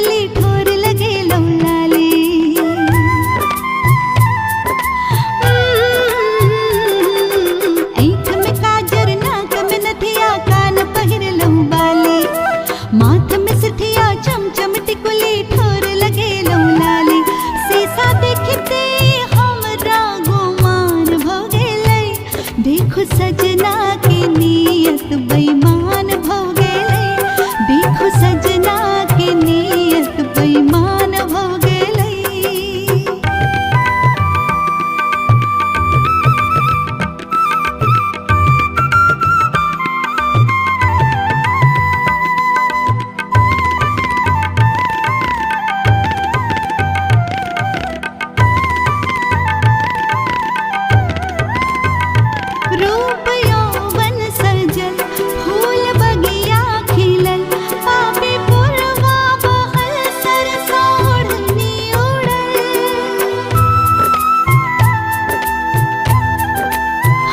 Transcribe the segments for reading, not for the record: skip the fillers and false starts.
टिकुली ठोर लगे लौलाली। ऐठ में काजर नाक में नथिया कान पहिर लहु बाली। माथ में सिथिया चमचम टिकुली ठोर लगे लौलाली। शीशा देखते हमरा गुमान भ गेलै। देखो सजना के नियत बेईमान भ गेलै। देखो सजना के नियत बेईमान भ गेलै। रूप यौवन सजल फूल बगिया खिलल। पापी पुरवा बहल सरसों ओढ़नी उड़ल।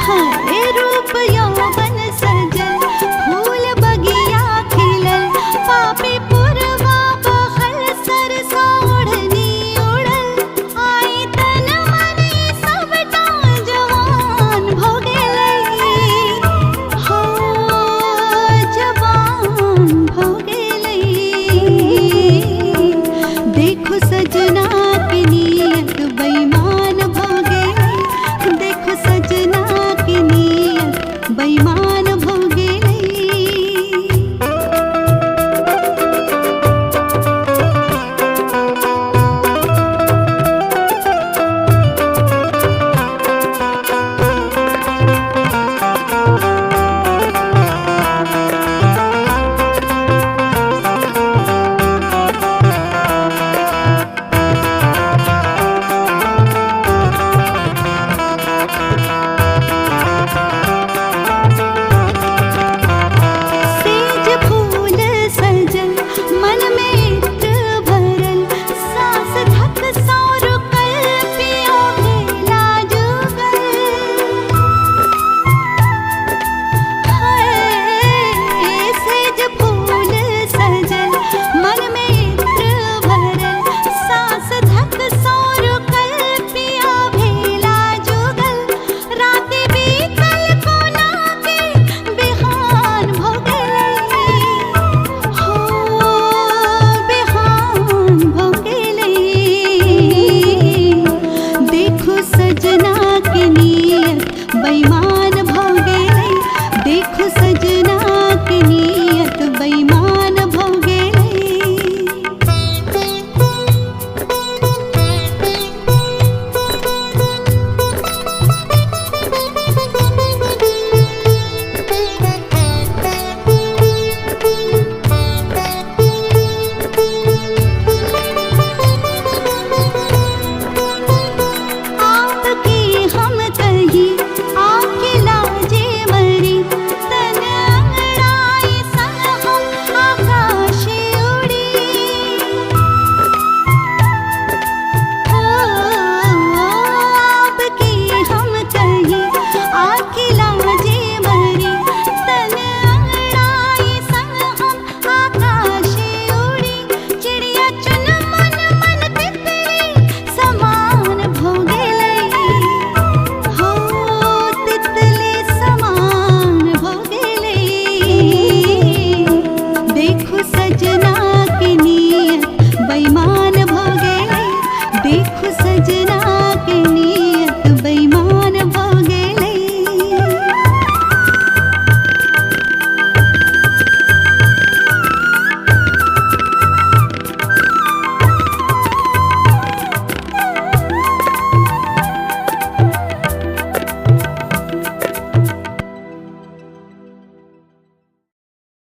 हाय रूप यौवन सजल फूल बगिया खिलल। पापी पुरवा बहल सरसों ओढ़नी उड़ल। आई तन मन सबटा जवान भ गेलै। हो जवान भ गेलै। देखो सजना के नियत बेईमान भ गेलै। देखो सजना के नियत बेईमान भ गेलै। सेज फूल सजल मन में इत्र भरल। सांस धक सौ रुकल पिया भेला जुगल। हाय सेज फूल सजल मन में इत्र भरल। सांस धक सौ रुकल पिया भेला जुगल। राति बीतल कोना के बिहान भ गेलै। हो बिहान भ गेलै। देखो सजना के नियत बेईमान भ गेलै। देखो सजना के नियत बेईमान भ गेलै। आपकी हम कही आके लाजे मरी। तन अंगड़ाई संग हम आकाश उड़ी। आपकी हम कही आके लाजे मरी। तन अंगड़ाई संग हम आकाश उड़ी। चिड़िया चुन मन मन तितली समान भ गेलै। हो तितली समान भ गेलै। देखो सजना